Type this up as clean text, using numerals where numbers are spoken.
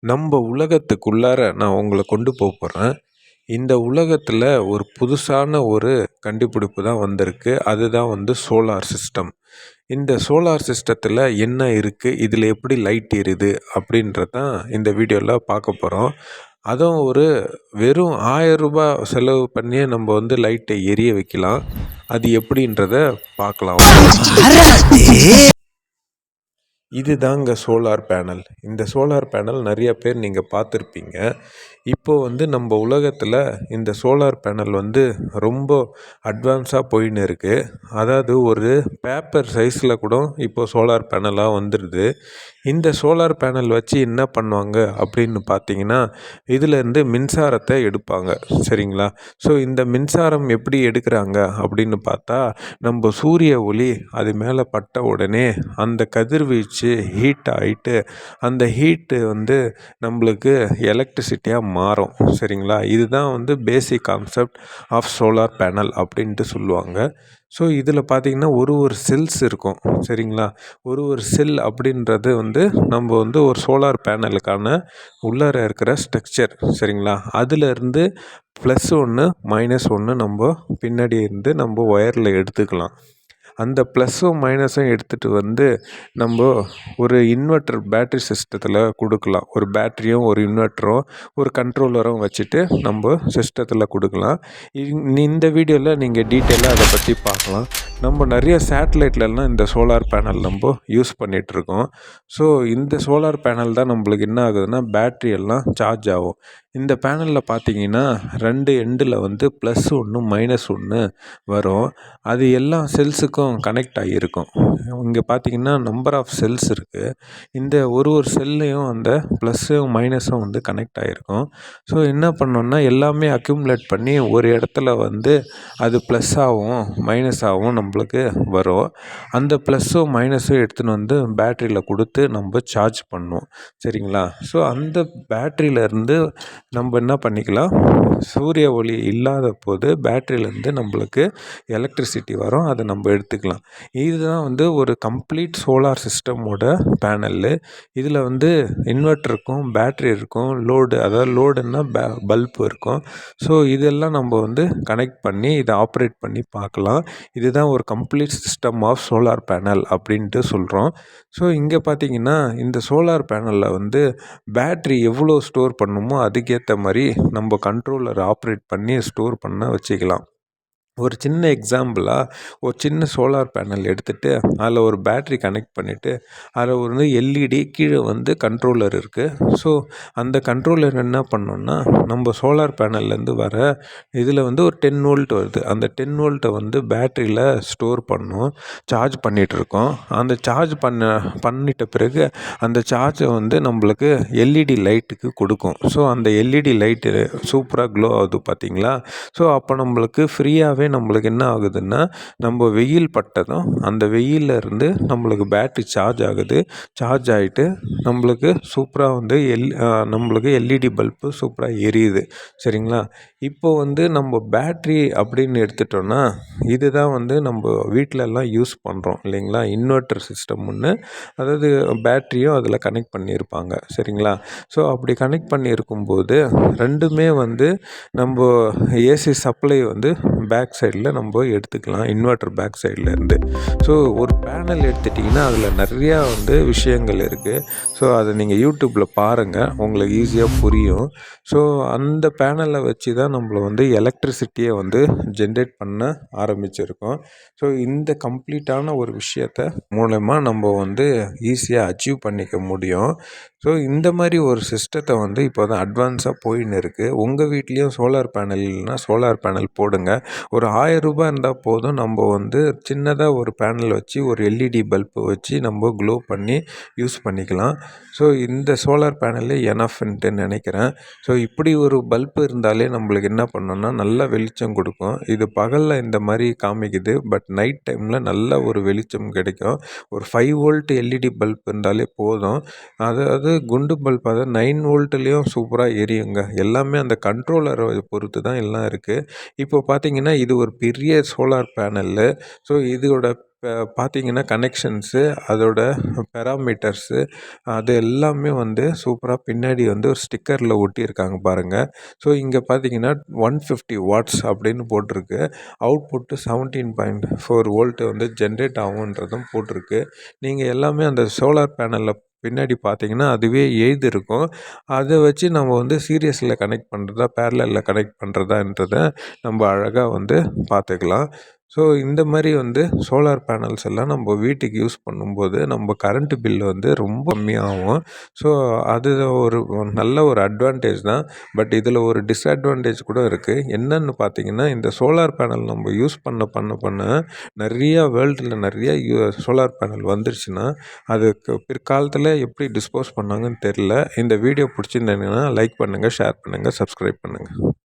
நம்ம உலகத்துக்குள்ளார நான் உங்கள கொண்டு போறேன். இந்த உலகத்துல ஒரு புதுசான ஒரு கண்டுபிடிப்பு தான் வந்திருக்கு. அதுதான் சோலார் சிஸ்டம். இந்த சோலார் சிஸ்டத்துல என்ன இருக்கு? இதுல எப்படி லைட் எரியுது? அப்படின்றது தான் இந்த வீடியோல பார்க்க போறோம். அதுவும் வெறும் ரூ. 1000 செலவு பண்ணியே நம்ம லைட்டை எரிய வைக்கலாம். அது எப்படின்றத பார்க்கலாம். இதுதாங்க சோலார் பேனல். இந்த சோலார் பேனல் நிறைய பேர் நீங்கள் பார்த்துருப்பீங்க. இப்போது நம்ம உலகத்தில் இந்த சோலார் பேனல் ரொம்ப அட்வான்ஸாக போயின்னு இருக்குது. அதாவது ஒரு பேப்பர் சைஸில் கூட இப்போ சோலார் பேனலாக வந்துடுது. இந்த சோலார் பேனல் வச்சு என்ன பண்ணுவாங்க அப்படின்னு பார்த்தீங்கன்னா, இதிலேருந்து மின்சாரத்தை எடுப்பாங்க. சரிங்களா? ஸோ இந்த மின்சாரம் எப்படி எடுக்கிறாங்க அப்படின்னு பார்த்தா, நம்ம சூரிய ஒளி அது மேலே பட்ட உடனே அந்த கதிர்வீச்சு ஹீட் ஆகிட்டு அந்த ஹீட்டு நம்மளுக்கு எலக்ட்ரிசிட்டியாக மாறும். சரிங்களா? இதுதான் basic concept of solar panel அப்படின்ட்டு சொல்லுவாங்க. ஸோ இதில் பார்த்திங்கன்னா ஒரு செல்ஸ் இருக்கும். சரிங்களா? ஒரு செல் அப்படின்றது நம்ம ஒரு சோலார் பேனலுக்கான உள்ளார இருக்கிற ஸ்ட்ரக்சர். சரிங்களா? அதிலிருந்து +1 -1 நம்ம பின்னாடி இருந்து நம்ம ஒயரில் எடுத்துக்கலாம். அந்த ப்ளஸ்ஸும் மைனஸும் எடுத்துகிட்டு நம்ம ஒரு இன்வெர்ட்டர் பேட்ரி சிஸ்டத்தில் கொடுக்கலாம். ஒரு பேட்டரியும் ஒரு இன்வெர்ட்டரும் ஒரு கண்ட்ரோலரும் வச்சுட்டு நம்ம சிஸ்டத்தில் கொடுக்கலாம். இந்த வீடியோவில் நீங்கள் டீட்டெயிலாக அதை பற்றி பார்க்கலாம். நம்ம நிறைய சேட்டலைட்லலாம் இந்த சோலார் பேனல் நம்ம யூஸ் பண்ணிகிட்ருக்கோம். ஸோ இந்த சோலார் பேனல் தான் நம்மளுக்கு என்ன ஆகுதுன்னா பேட்ரி எல்லாம் சார்ஜ் ஆகும். இந்த பேனலில் பார்த்தீங்கன்னா 2 எண்டில் +1 -1 வரும். அது எல்லா செல்ஸுக்கும் கனெக்ட் ஆகியிருக்கும். இங்கே பார்த்தீங்கன்னா நம்பர் ஆஃப் செல்ஸ் இருக்குது. இந்த ஒரு செல்லையும் அந்த ப்ளஸ்ஸும் மைனஸும் கனெக்ட் ஆகிருக்கும். ஸோ என்ன பண்ணோன்னா எல்லாமே அக்யூமுலேட் பண்ணி ஒரு இடத்துல அது ப்ளஸ்ஸாகவும் மைனஸாகவும் நம்மளுக்கு வரும். அந்த ப்ளஸ்ஸும் மைனஸும் எடுத்துன்னு பேட்டரியில் கொடுத்து நம்ம சார்ஜ் பண்ணுவோம். சரிங்களா? ஸோ அந்த பேட்டரியிலேருந்து நம்ம என்ன பண்ணிக்கலாம், சூரிய ஒளி இல்லாத போது பேட்டரியிலேருந்து நம்மளுக்கு எலக்ட்ரிசிட்டி வரும். அதை நம்ம எடுத்துக்கலாம். இதுதான் ஒரு கம்ப்ளீட் சோலார் சிஸ்டமோட பேனலு. இதில் இன்வெர்ட்டர் இருக்கும், பேட்ரி இருக்கும், லோடு அதாவது லோடுன்னா பல்ப் இருக்கும். ஸோ இதெல்லாம் நம்ம கனெக்ட் பண்ணி இதை ஆப்ரேட் பண்ணி பார்க்கலாம். இதுதான் ஒரு complete system of solar panel அப்படின்ட்டு சொல்கிறோம். ஸோ இங்கே பார்த்தீங்கன்னா இந்த சோலார் பேனலில் பேட்ரி எவ்வளோ ஸ்டோர் பண்ணுமோ அதுக்கேற்ற மாதிரி நம்ம கண்ட்ரோலர் ஆப்ரேட் பண்ணி ஸ்டோர் பண்ண வச்சுக்கலாம். ஒரு சின்ன எக்ஸாம்பிளாக ஒரு சின்ன சோலார் பேனல் எடுத்துகிட்டு அதில் ஒரு பேட்ரி கனெக்ட் பண்ணிவிட்டு அதில் எல்இடி கீழே கண்ட்ரோலர் இருக்குது. ஸோ அந்த கண்ட்ரோலர் என்ன பண்ணோன்னா நம்ம சோலார் பேனல்லேருந்து வர இதில் ஒரு 10 வோல்ட் வருது. அந்த 10 வோல்ட்டை பேட்டரியில் ஸ்டோர் பண்ணோம். சார்ஜ் பண்ணிகிட்ருக்கோம். அந்த சார்ஜ் பண்ணிட்ட பிறகு அந்த சார்ஜை நம்மளுக்கு எல்இடி லைட்டுக்கு கொடுக்கும். ஸோ அந்த எல்இடி லைட்டு சூப்பராக க்ளோ ஆகுது பார்த்தீங்களா? ஸோ அப்போ நம்மளுக்கு ஃப்ரீயாகவே நம்மளுக்கு என்ன ஆகுதுன்னா நம்ம வெயில் பட்டதும் அந்த வெயிலில் இருந்து நம்மளுக்கு பேட்ரி சார்ஜ் ஆகுது. சார்ஜ் ஆகிட்டு நம்மளுக்கு சூப்பராக நம்மளுக்கு எல்இடி பல்பு சூப்பராக எரியுது. சரிங்களா? இப்போது நம்ம பேட்ரி அப்படின்னு எடுத்துட்டோன்னா இதுதான் நம்ம வீட்டிலலாம் யூஸ் பண்ணுறோம் இல்லைங்களா? இன்வெர்ட்டர் சிஸ்டம் ஒன்று, அதாவது பேட்ரியும் அதில் கனெக்ட் பண்ணியிருப்பாங்க. சரிங்களா? ஸோ அப்படி கனெக்ட் பண்ணியிருக்கும்போது ரெண்டுமே நம்ம ஏசி சப்ளை பேக் சைடில் நம்ம எடுத்துக்கலாம். இன்வெர்ட்டர் பேக் சைட்லேருந்து. ஸோ ஒரு பேனல் எடுத்துட்டிங்கன்னா அதில் நிறையா விஷயங்கள் இருக்குது. ஸோ அதை நீங்கள் யூடியூப்பில் பாருங்கள், உங்களுக்கு ஈஸியாக புரியும். ஸோ அந்த பேனலை வச்சு தான் நம்மளை எலக்ட்ரிசிட்டியை ஜென்ரேட் பண்ண ஆரம்பிச்சிருக்கோம். ஸோ இந்த கம்ப்ளீட்டான ஒரு விஷயத்தை மூலமா நம்ம ஈஸியாக அச்சீவ் பண்ணிக்க முடியும். ஸோ இந்த மாதிரி ஒரு சிஸ்டத்தை இப்போ தான் அட்வான்ஸாக போயின்னு இருக்குது. உங்கள் வீட்லேயும் சோலார் பேனல் இல்லைன்னா சோலார் பேனல் போடுங்க. ஒரு ரூ. 1000 இருந்தால் போதும். நம்ம சின்னதாக ஒரு பேனல் வச்சு ஒரு எல்இடி பல்பு வச்சு நம்ம க்ளோ பண்ணி யூஸ் பண்ணிக்கலாம். ஸோ இந்த சோலார் பேனலே எனஃப்ன்ட்டு நினைக்கிறேன். ஸோ இப்படி ஒரு பல்பு இருந்தாலே நம்மளுக்கு என்ன பண்ணோன்னா நல்லா வெளிச்சம் கொடுக்கும். இது பகலில் இந்த மாதிரி காமிக்குது, பட் நைட் டைமில் நல்ல ஒரு வெளிச்சம் கிடைக்கும். ஒரு 5 வோல்ட் எல்இடி பல்ப் இருந்தாலே போதும். அதாவது குண்டு பல்ப், அதாவது 9 வோல்ட்லேயும் சூப்பராக எரியுங்க. எல்லாமே அந்த கண்ட்ரோலரை பொறுத்து தான் எல்லாம் இருக்குது. இப்போ பார்த்தீங்கன்னா இது ஒரு பெரிய சோலார் பேனலு. ஸோ இதோட இப்போ பார்த்தீங்கன்னா கனெக்ஷன்ஸு, அதோட பெராமீட்டர்ஸு அது எல்லாமே வந்து சூப்பராக பின்னாடி வந்து ஒரு ஸ்டிக்கரில் ஒட்டியிருக்காங்க பாருங்கள். ஸோ இங்கே பார்த்தீங்கன்னா 150 வாட்ஸ் அப்படின்னு போட்டிருக்கு. அவுட்புட்டு 17.4 வோல்ட் வந்து ஜென்ரேட் ஆகுன்றதும் போட்டிருக்கு. நீங்கள் எல்லாமே அந்த சோலார் பேனலில் பின்னாடி பார்த்தீங்கன்னா அதுவே எழுதியிருக்கும். அதை வச்சு நம்ம வந்து சீரியஸில் கனெக்ட் பண்ணுறதா பேரலலில் கனெக்ட் பண்ணுறதான்றத நம்ம அழகாக வந்து பார்த்துக்கலாம். ஸோ இந்த மாதிரி வந்து சோலார் பேனல்ஸ் எல்லாம் நம்ம வீட்டுக்கு யூஸ் பண்ணும்போது நம்ம கரண்ட்டு பில் வந்து ரொம்ப கம்மியாகும். ஸோ அது ஒரு நல்ல ஒரு அட்வான்டேஜ் தான். பட் இதில் ஒரு டிஸ்அட்வான்டேஜ் கூட இருக்குது. என்னன்னு பார்த்தீங்கன்னா இந்த சோலார் பேனல் நம்ம யூஸ் பண்ண நிறையா வேர்ல்டில் நிறையா சோலார் பேனல் வந்துருச்சுன்னா அதுக்கு பிற்காலத்தில் எப்படி டிஸ்போஸ் பண்ணாங்கன்னு தெரில. இந்த வீடியோ பிடிச்சிருந்தீங்கன்னா லைக் பண்ணுங்கள், ஷேர் பண்ணுங்கள், சப்ஸ்கிரைப் பண்ணுங்கள்.